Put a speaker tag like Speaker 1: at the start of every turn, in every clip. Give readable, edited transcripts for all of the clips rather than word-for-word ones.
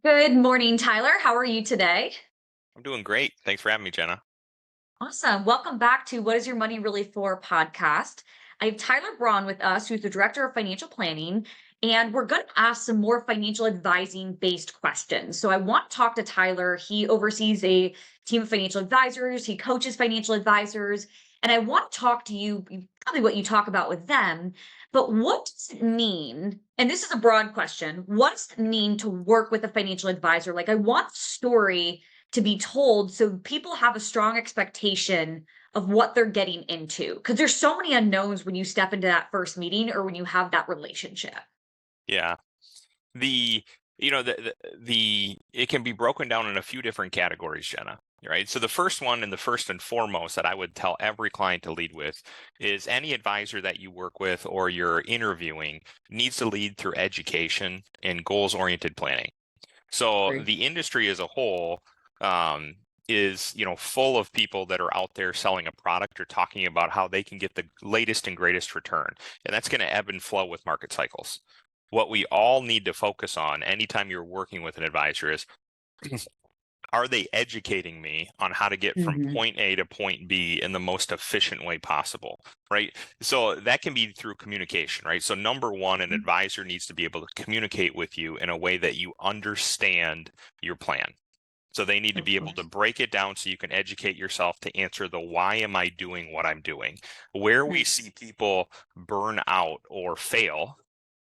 Speaker 1: Good morning, Tyler. How are you today?
Speaker 2: I'm doing great. Thanks for having me, Jenna.
Speaker 1: Awesome. Welcome back to What is Your Money Really For podcast. I have Tyler Braun with us, who's the Director of Financial Planning, and we're going to ask some more financial advising based questions. So I want to talk to Tyler. He oversees a team of financial advisors, he coaches financial advisors, and I want to talk to you probably what you talk about with them. But what does it mean? And this is a broad question. What does it mean to work with a financial advisor? Like, I want the story to be told so people have a strong expectation of what they're getting into, because there's so many unknowns when you step into that first meeting or when you have that relationship.
Speaker 2: Yeah. The it can be broken down in a few different categories, Jenna. Right. So the first one and the first and foremost that I would tell every client to lead with is any advisor that you work with or you're interviewing needs to lead through education and goals-oriented planning. So
Speaker 1: Agree.
Speaker 2: the industry as a whole is full of people that are out there selling a product or talking about how they can get the latest and greatest return, and that's going to ebb and flow with market cycles. What we all need to focus on anytime you're working with an advisor is, are they educating me on how to get from
Speaker 1: Mhm.
Speaker 2: point A to point B in the most efficient way possible, right? So that can be through communication, right? So number one, an advisor needs to be able to communicate with you in a way that you understand your plan. So they need to
Speaker 1: Of
Speaker 2: be able to
Speaker 1: course.
Speaker 2: break it down so you can educate yourself to answer the why am I doing what I'm doing. Where we see
Speaker 1: Nice.
Speaker 2: people burn out or fail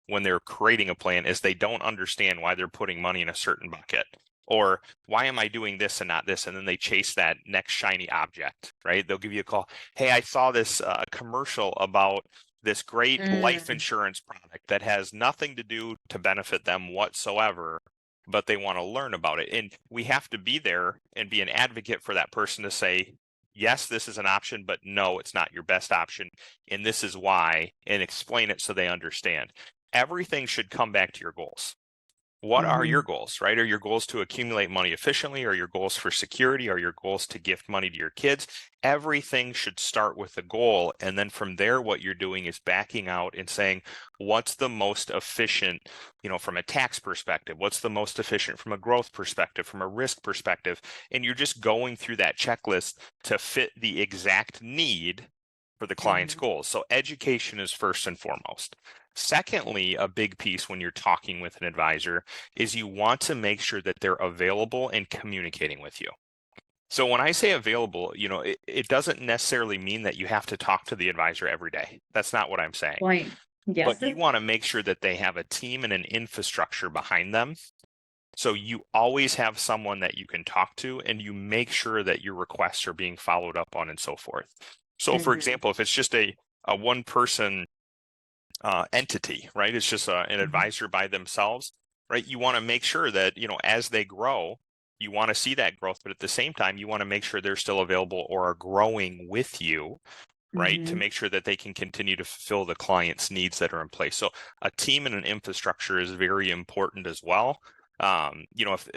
Speaker 2: when they're creating a plan is they don't understand why they're putting money in a certain bucket. Or why am I doing this and not this? And then they chase that next shiny object, right? They'll give you a call. Hey, I saw this commercial about this great life
Speaker 1: Mm,
Speaker 2: insurance product that has nothing to do to benefit them whatsoever, but they want to learn about it. And we have to be there and be an advocate for that person to say, yes, this is an option, but no, it's not your best option. And this is why, and explain it so they understand. Everything should come back to your goals. What are your
Speaker 1: mhm.
Speaker 2: goals, right? Are your goals to accumulate money efficiently? Are your goals for security? Are your goals to gift money to your kids? Everything should start with a goal. And then from there, what you're doing is backing out and saying, what's the most efficient, from a tax perspective? What's the most efficient from a growth perspective, from a risk perspective? And you're just going through that checklist to fit the exact need for the client's
Speaker 1: Mhm.
Speaker 2: goals. So education is first and foremost. Secondly, a big piece when you're talking with an advisor is you want to make sure that they're available and communicating with you. So when I say available, it doesn't necessarily mean that you have to talk to the advisor every day. That's not what I'm saying.
Speaker 1: Point. Yes.
Speaker 2: But you want to make sure that they have a team and an infrastructure behind them. So you always have someone that you can talk to and you make sure that your requests are being followed up on and so forth. So for
Speaker 1: Mhm.
Speaker 2: example, if it's just a one person entity, right? It's just an
Speaker 1: Mhm.
Speaker 2: advisor by themselves, right? You want to make sure that, as they grow, you want to see that growth, but at the same time, you want to make sure they're still available or are growing with you, right? To
Speaker 1: Mhm.
Speaker 2: make sure that they can continue to fulfill the client's needs that are in place. So a team and an infrastructure is very important as well. If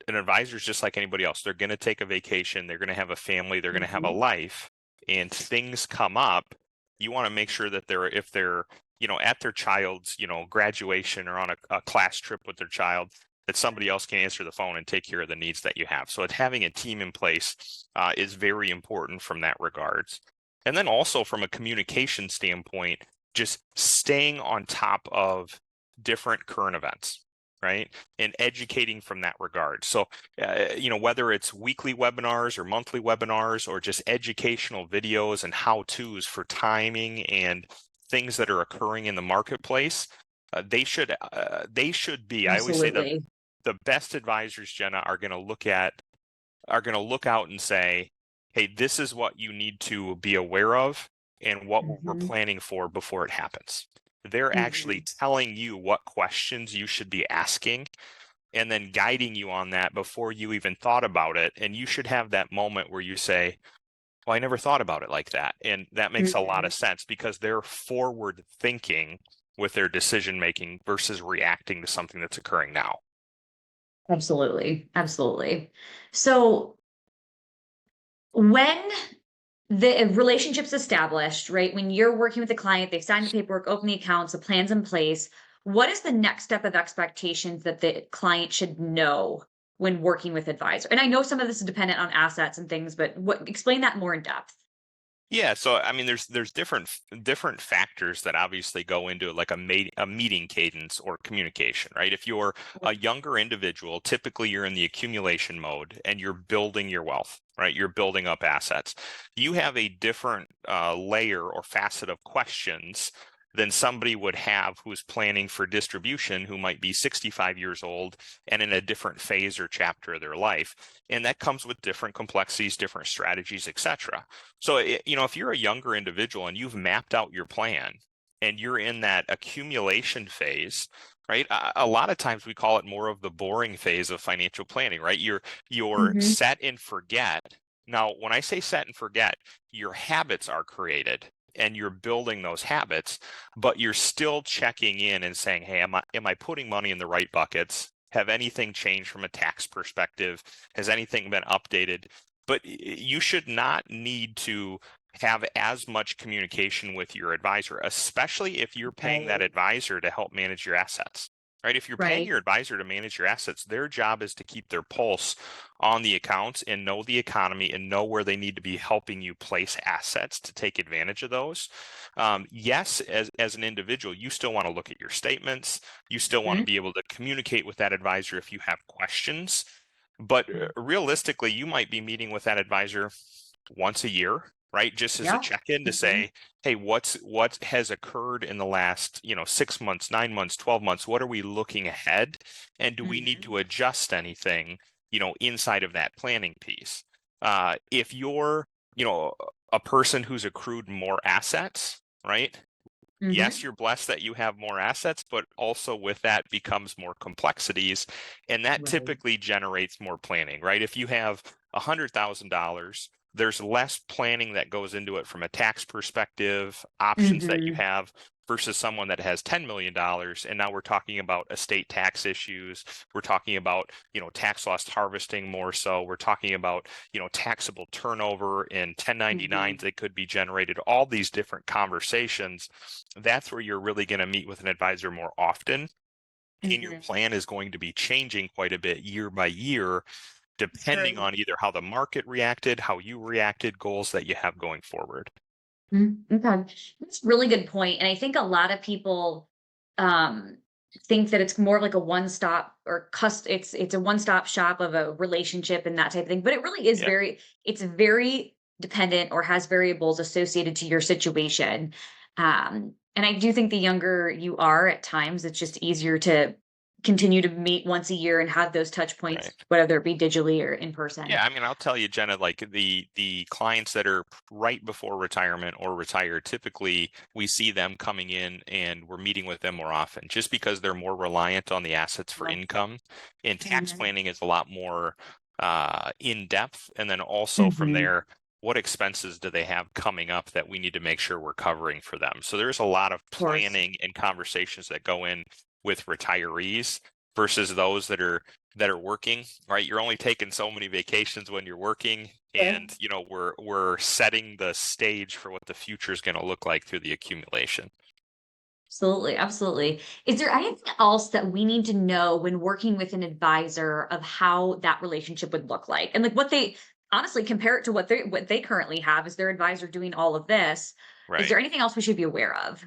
Speaker 2: an advisor is just like anybody else, they're going to take a vacation, they're going to have a family, they're going to have a
Speaker 1: Mhm.
Speaker 2: life, and things come up. You want to make sure that if they're at their child's, graduation or on a class trip with their child, that somebody else can answer the phone and take care of the needs that you have. So having a team in place is very important from that regards. And then also from a communication standpoint, just staying on top of different current events, right? And educating from that regard. So, whether it's weekly webinars or monthly webinars or just educational videos and how-tos for timing and things that are occurring in the marketplace, they should be. I always say
Speaker 1: Absolutely.
Speaker 2: the best advisors, Jenna, are going to look out and say, hey, this is what you need to be aware of and what we're
Speaker 1: Mhm.
Speaker 2: planning for before it happens. They're actually
Speaker 1: Mhm.
Speaker 2: telling you what questions you should be asking and then guiding you on that before you even thought about it. And you should have that moment where you say, well, I never thought about it like that. And that makes a lot
Speaker 1: Mhm.
Speaker 2: of sense because they're forward thinking with their decision making versus reacting to something that's occurring now.
Speaker 1: Absolutely. Absolutely. So when the relationship's established, right? When you're working with a client, they've signed the paperwork, opened the accounts, the plan's in place. what is the next step of expectations that the client should know when working with advisor? And I know some of this is dependent on assets and things, but explain that more in depth.
Speaker 2: Yeah, so I mean, there's different factors that obviously go into like a meeting cadence or communication, right? If you're a younger individual, typically you're in the accumulation mode and you're building your wealth, right? You're building up assets. You have a different layer or facet of questions than somebody would have who's planning for distribution, who might be 65 years old and in a different phase or chapter of their life. And that comes with different complexities, different strategies, etc. So, if you're a younger individual and you've mapped out your plan and you're in that accumulation phase, right? A lot of times we call it more of the boring phase of financial planning, right? You're
Speaker 1: Mhm.
Speaker 2: set and forget. Now, when I say set and forget, your habits are created and you're building those habits, but you're still checking in and saying, hey, am I putting money in the right buckets? Have anything changed from a tax perspective? Has anything been updated? But you should not need to have as much communication with your advisor, especially if you're paying that
Speaker 1: Right.
Speaker 2: advisor to help manage your assets. Right? If you're paying
Speaker 1: Right.
Speaker 2: your advisor to manage your assets, their job is to keep their pulse on the accounts and know the economy and know where they need to be helping you place assets to take advantage of those. Yes, as an individual, you still want to look at your statements. You still want to
Speaker 1: Mhm.
Speaker 2: be able to communicate with that advisor if you have questions. But realistically, you might be meeting with that advisor once a year, right? Just as a
Speaker 1: Yeah.
Speaker 2: check-in to
Speaker 1: Mhm.
Speaker 2: say, hey, what has occurred in the last, 6 months, 9 months, 12 months? What are we looking ahead? And do we need
Speaker 1: Mhm.
Speaker 2: to adjust anything, inside of that planning piece? If you're, you know, a person who's accrued more assets, right? Yes,
Speaker 1: Mhm.
Speaker 2: you're blessed that you have more assets, but also with that becomes more complexities. And that
Speaker 1: Right.
Speaker 2: typically generates more planning, right? If you have $100,000, there's less planning that goes into it from a tax perspective, options that you
Speaker 1: Mhm.
Speaker 2: have versus someone that has $10 million. And now we're talking about estate tax issues. We're talking about, tax loss harvesting more so. We're talking about, taxable turnover and 1099s
Speaker 1: Mhm.
Speaker 2: that could be generated, all these different conversations. That's where you're really going to meet with an advisor more often. And your
Speaker 1: Mhm.
Speaker 2: plan is going to be changing quite a bit year by year, depending
Speaker 1: Sure.
Speaker 2: on either how the market reacted, how you reacted, goals that you have going forward.
Speaker 1: Okay. That's a really good point. And I think a lot of people um think that it's more of like a one-stop or it's a one-stop shop of a relationship and that type of thing. But it really is
Speaker 2: Yeah,
Speaker 1: it's very dependent or has variables associated to your situation. And I do think the younger you are at times, it's just easier to continue to meet once a year and have those touch points,
Speaker 2: right.
Speaker 1: whether it be digitally or in person.
Speaker 2: Yeah, I mean, I'll tell you, Jenna, like the clients that are right before retirement or retired, typically we see them coming in and we're meeting with them more often just because they're more reliant on the assets for
Speaker 1: Yeah.
Speaker 2: income. And tax
Speaker 1: Mhm.
Speaker 2: planning is a lot more in depth. And then also from
Speaker 1: Mhm.
Speaker 2: there, what expenses do they have coming up that we need to make sure we're covering for them? So there's a lot of
Speaker 1: Of course.
Speaker 2: planning and conversations that go in with retirees versus those that are working, right? You're only taking so many vacations when you're working,
Speaker 1: Sure.
Speaker 2: and we're setting the stage for what the future is going to look like through the accumulation.
Speaker 1: Absolutely, absolutely. Is there anything else that we need to know when working with an advisor of how that relationship would look like? And like what they honestly compare it to what they currently have. Is their advisor doing all of this? Is
Speaker 2: Right.
Speaker 1: there anything else we should be aware of?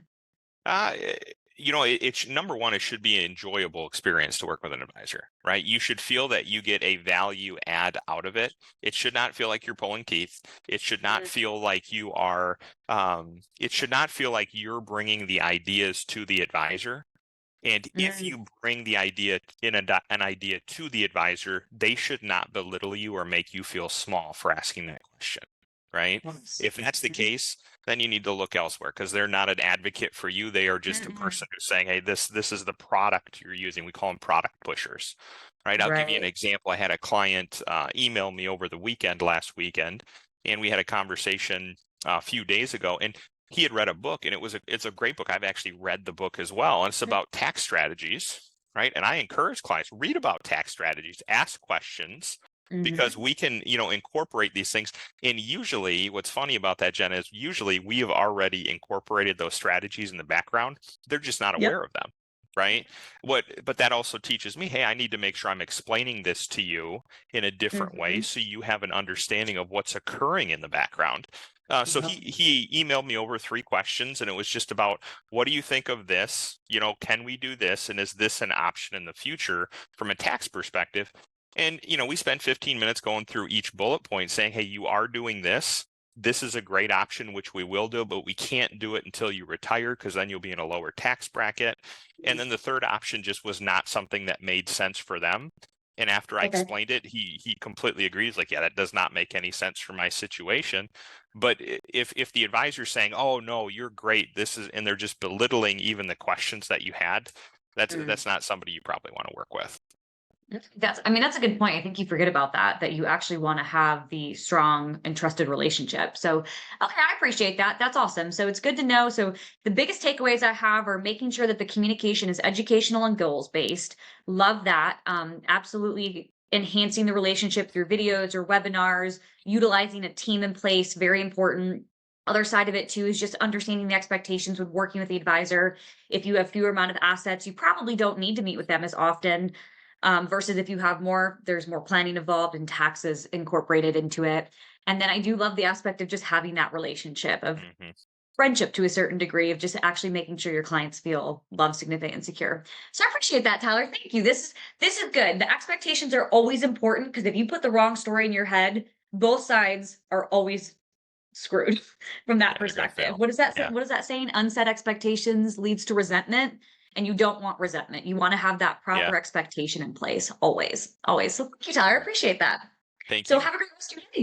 Speaker 2: Uh, eh, it's number one, it should be an enjoyable experience to work with an advisor, right? You should feel that you get a value add out of it. It should not feel like you're pulling teeth. It should not
Speaker 1: Mhm.
Speaker 2: feel like it should not feel like you're bringing the ideas to the advisor. And if
Speaker 1: Mm,
Speaker 2: you bring the idea an idea to the advisor, they should not belittle you or make you feel small for asking that question, right?
Speaker 1: yes.
Speaker 2: If that's the
Speaker 1: Mhm.
Speaker 2: case, then you need to look elsewhere because they're not an advocate for you. They are just a
Speaker 1: Mhm.
Speaker 2: person who's saying, "Hey, this is the product you're using." We call them product pushers, right? I'll give you an
Speaker 1: Right.
Speaker 2: example. I had a client email me over the last weekend, and we had a conversation a few days ago, and he had read a book, and it's a great book. I've actually read the book as well, and it's
Speaker 1: Mhm.
Speaker 2: about tax strategies, right? And I encourage clients, read about tax strategies, ask questions, because
Speaker 1: Mhm.
Speaker 2: we can incorporate these things. And usually what's funny about that, Jen, is usually we have already incorporated those strategies in the background. They're just not
Speaker 1: Yep.
Speaker 2: aware of them. right? But that also teaches me, hey, I need to make sure I'm explaining this to you in a different way
Speaker 1: Mhm.
Speaker 2: so you have an understanding of what's occurring in the background. So
Speaker 1: Yep.
Speaker 2: he emailed me over 3 questions, and it was just about, what do you think of this? Can we do this, and is this an option in the future from a tax perspective? And we spent 15 minutes going through each bullet point, saying, hey, you are doing this. This is a great option, which we will do, but we can't do it until you retire, because then you'll be in a lower tax bracket. And then the third option just was not something that made sense for them. And after I
Speaker 1: Okay.
Speaker 2: explained it, he completely agreed. He's like, yeah, that does not make any sense for my situation. But if the advisor's saying, oh no, you're great, this is, and they're just belittling even the questions that you had,
Speaker 1: Mm.
Speaker 2: that's not somebody you probably want to work with.
Speaker 1: I mean, that's a good point. I think you forget about that you actually want to have the strong and trusted relationship. So, okay, I appreciate that. That's awesome. So it's good to know. So the biggest takeaways I have are making sure that the communication is educational and goals based. Love that. Absolutely enhancing the relationship through videos or webinars, utilizing a team in place, very important. Other side of it too is just understanding the expectations with working with the advisor. If you have fewer amount of assets, you probably don't need to meet with them as often, versus if you have more, there's more planning involved and taxes incorporated into it. And then I do love the aspect of just having that relationship of
Speaker 2: Hmm.
Speaker 1: friendship to a certain degree of just actually making sure your clients feel loved, significant, and secure. So I appreciate that, Tyler. Thank you. This is good. The expectations are always important because if you put the wrong story in your head, both sides are always screwed from that
Speaker 2: Yeah, they're gonna
Speaker 1: perspective.
Speaker 2: fail.
Speaker 1: What is that
Speaker 2: Yeah,
Speaker 1: what is that saying? Unset expectations leads to resentment, and you don't want resentment. You want to have that
Speaker 2: yeah.
Speaker 1: proper expectation in place always. Always. So thank you, Tyler. I appreciate that.
Speaker 2: Thank
Speaker 1: So
Speaker 2: you.
Speaker 1: have a great rest of your day.